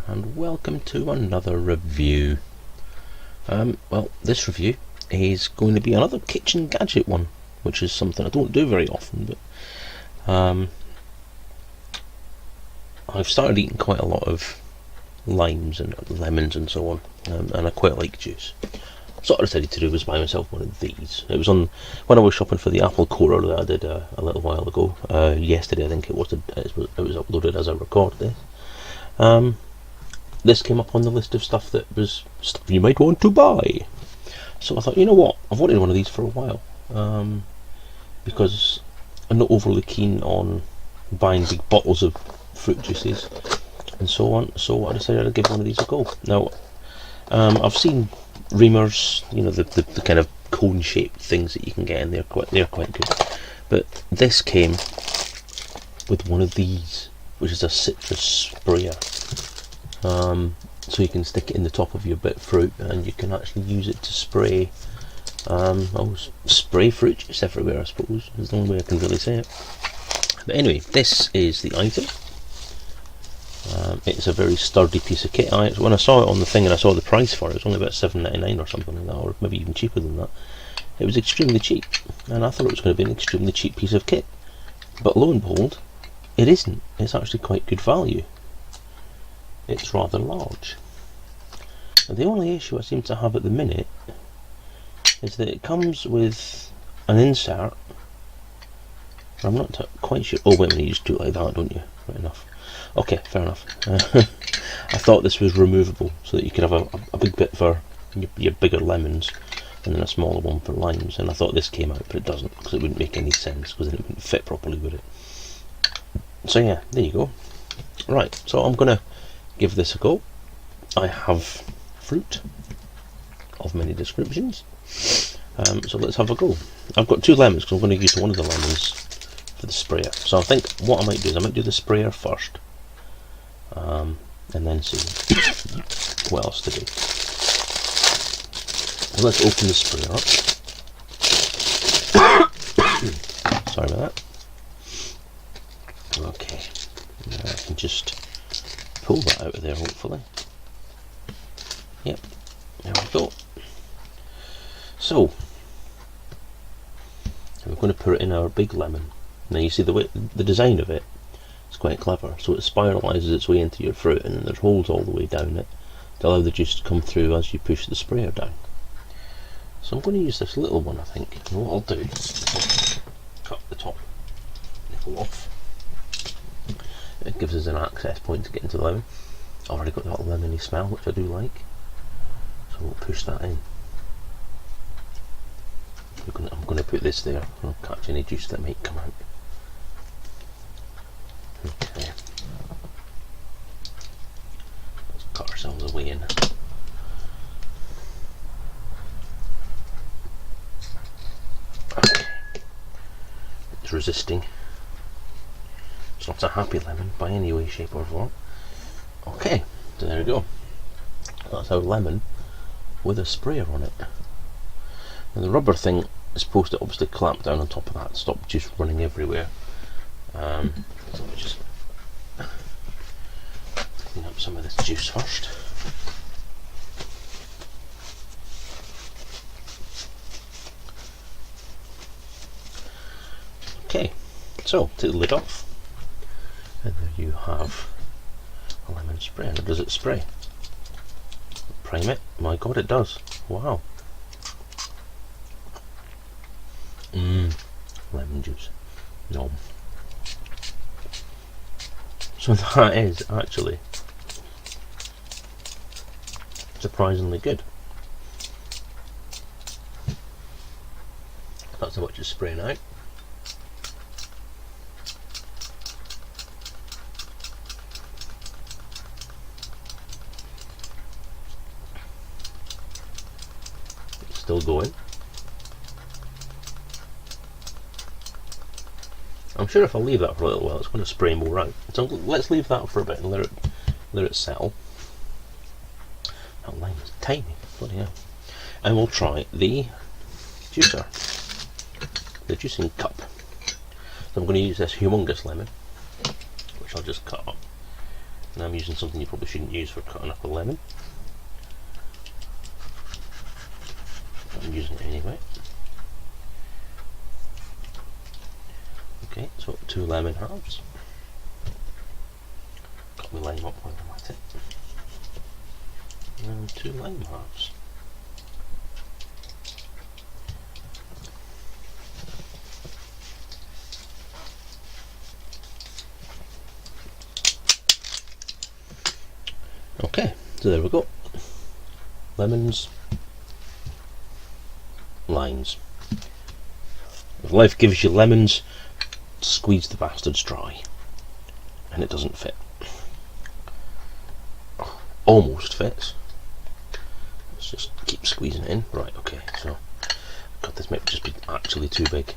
and welcome to another review. Well, this review is going to be another kitchen gadget one, which is something I don't do very often, but I've started eating quite a lot of limes and lemons and so on, and I quite like juice. So what I decided to do was buy myself one of these. It was on when I was shopping for the apple corer that I did a little while ago. Yesterday, I think it was uploaded as I recorded this. This came up on the list of stuff that was stuff you might want to buy. So I thought, you know what, I've wanted one of these for a while, because I'm not overly keen on buying big bottles of fruit juices and so on. So I decided I'd give one of these a go. Now, I've seen reamers, you know, the kind of cone-shaped things that you can get in there. They're quite good. But this came with one of these, which is a citrus sprayer. So you can stick it in the top of your bit fruit, and you can actually use it to spray. Spray fruit juice everywhere, I suppose. Is the only way I can really say it. But anyway, this is the item. It's a very sturdy piece of kit. When I saw it on the thing and I saw the price for it, it was only about $7.99 or something like that, or maybe even cheaper than that. It was extremely cheap, and I thought it was going to be an extremely cheap piece of kit. But lo and behold, it isn't. It's actually quite good value. It's rather large. And the only issue I seem to have at the minute is that it comes with an insert. I'm not quite sure. Oh wait a minute, you just do it like that, don't you? Right enough. Okay, fair enough. I thought this was removable, so that you could have a big bit for your bigger lemons and then a smaller one for limes, and I thought this came out, but it doesn't, because it wouldn't make any sense, because then it wouldn't fit properly with it. So yeah, there you go. Right, so I'm going to give this a go. I have fruit of many descriptions, so let's have a go. I've got 2 lemons, because I'm going to use one of the lemons for the sprayer. So I think what I might do is I might do the sprayer first, and then see what else to do. So let's open the sprayer up. Sorry about that. Okay, now I can just pull that out of there, hopefully. Yep, there we go. So we're going to put it in our big lemon. Now you see the design of it is quite clever. So it spiralises its way into your fruit, and then there's holes all the way down it to allow the juice to come through as you push the sprayer down. So I'm going to use this little one, I think. And what I'll do is cut the top nipple off. It gives us an access point to get into the lemon. I've already got that lemony smell, which I do like. So we'll push that in. I'm going to put this there. I'll catch any juice that might come out. Okay. Let's cut ourselves away in. Okay. It's resisting. It's not a happy lemon by any way, shape or form. Okay, so there we go. That's our lemon with a sprayer on it. And the rubber thing is supposed to obviously clamp down on top of that, stop juice running everywhere. So let me just clean up some of this juice first. Okay, so take the lid off, and there you have a lemon spray. Now, does it spray? Prime it. My God, it does. Wow. Lemon juice. No. So that is actually surprisingly good. That's how much it's spraying out. It's still going. I'm sure if I leave that for a little while, it's going to spray more out. So let's leave that for a bit and let it settle. That lime is tiny, bloody hell. And we'll try the juicer, the juicing cup. So I'm going to use this humongous lemon, which I'll just cut up. And I'm using something you probably shouldn't use for cutting up a lemon. I'm using it anyway. Okay, so 2 lemon halves. Cut my lime up while I'm at it. And 2 lime halves. Okay, so there we go. Lemons, limes. If life gives you lemons, squeeze the bastards dry. And it doesn't fit. Almost fits. Let's just keep squeezing it in. Right, okay, so God, this might just be actually too big.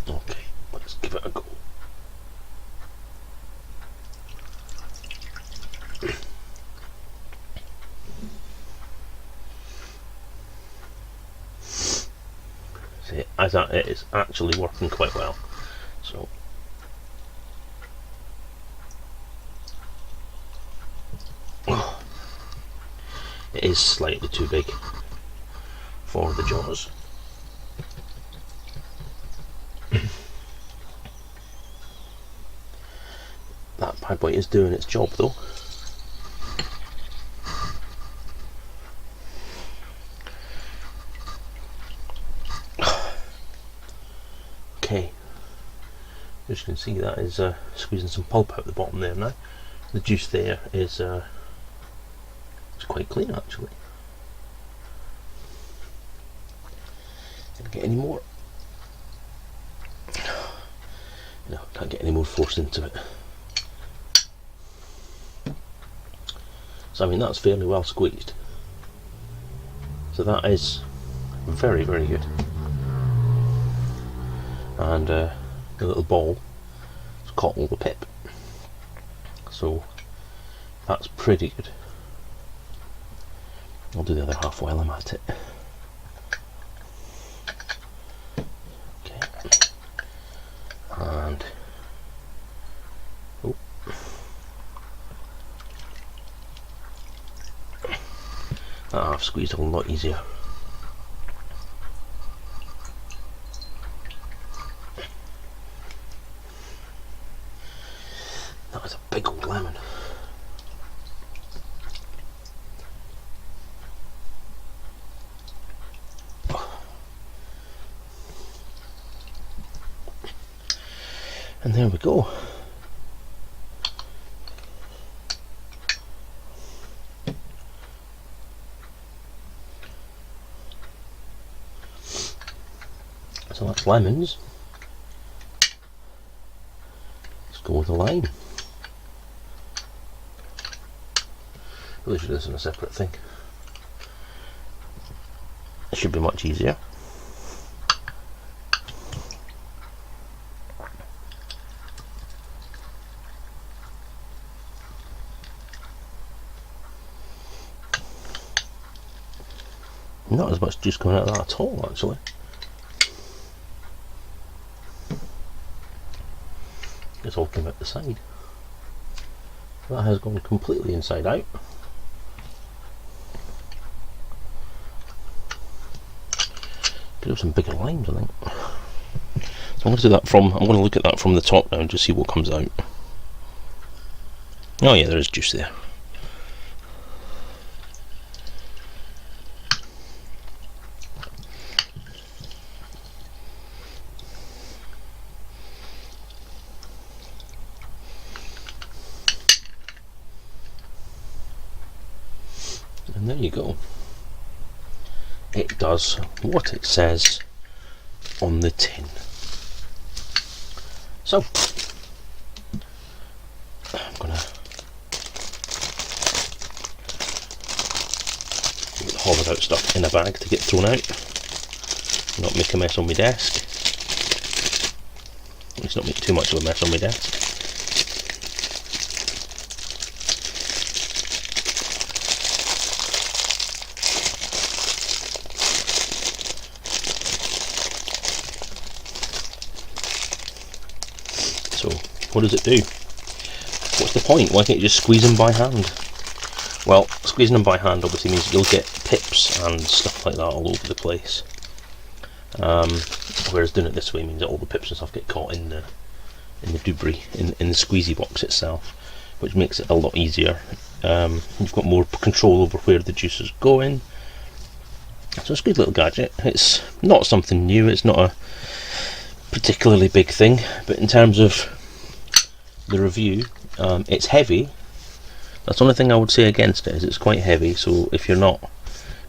Okay, let's give it a go. See, as that it is actually working quite well. So it is slightly too big for the jaws. That bad boy is doing its job though. Okay, as you can see, that is squeezing some pulp out the bottom there now. The juice there is it's quite clean actually. Can't get any more. No, can't get any more forced into it. So I mean, that's fairly well squeezed. So that is very, very good. And the little ball has caught all the pip. So that's pretty good. I'll do the other half while I'm at it. Okay. And oh. That half squeezed a lot easier. That was a big old lemon. And there we go. So that's lemons. Let's go with the lime. Really should do this in a separate thing. It should be much easier. Not as much juice coming out of that at all, actually. It's all came out the side. That has gone completely inside out. Could have some bigger limes, I think. So I'm going to do that from. I'm going to look at that from the top now and just see what comes out. Oh yeah, there is juice there. And there you go. It does what it says on the tin. So I'm gonna put the hollowed out stuff in a bag to get thrown out, not make a mess on my desk. At least not make too much of a mess on my desk. What does it do? What's the point? Why can't you just squeeze them by hand? Well, squeezing them by hand obviously means you'll get pips and stuff like that all over the place. Whereas doing it this way means that all the pips and stuff get caught in the debris, in the squeezy box itself, which makes it a lot easier. You've got more control over where the juice is going. So it's a good little gadget. It's not something new, it's not a particularly big thing, but in terms of the review, it's heavy. That's the only thing I would say against it, is it's quite heavy, so if you're not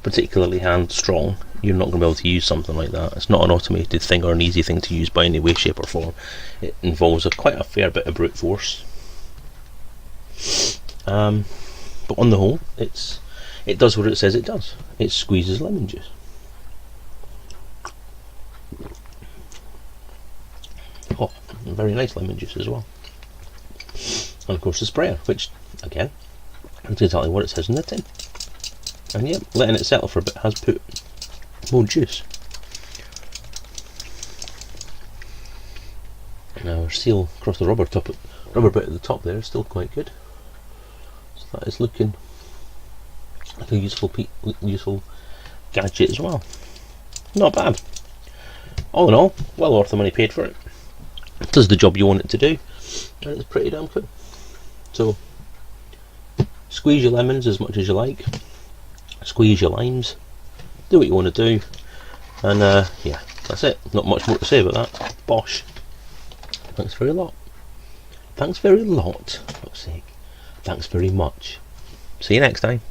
particularly hand strong, you're not going to be able to use something like that. It's not an automated thing or an easy thing to use by any way, shape or form. It involves quite a fair bit of brute force. But on the whole, it does what it says it does. It squeezes lemon juice. Oh, very nice lemon juice as well. And of course the sprayer, which again, I'm going to tell you what it says in the tin. And yeah, letting it settle for a bit has put more juice. Now our seal across the rubber bit at the top there is still quite good. So that is looking like a useful gadget as well. Not bad. All in all, well worth the money paid for it. It does the job you want it to do, and it's pretty damn cool. So squeeze your lemons as much as you like, squeeze your limes, do what you want to do, and yeah, that's it. Not much more to say about that. Bosh. Thanks very lot. Thanks very lot, for fuck's sake. Thanks very much. See you next time.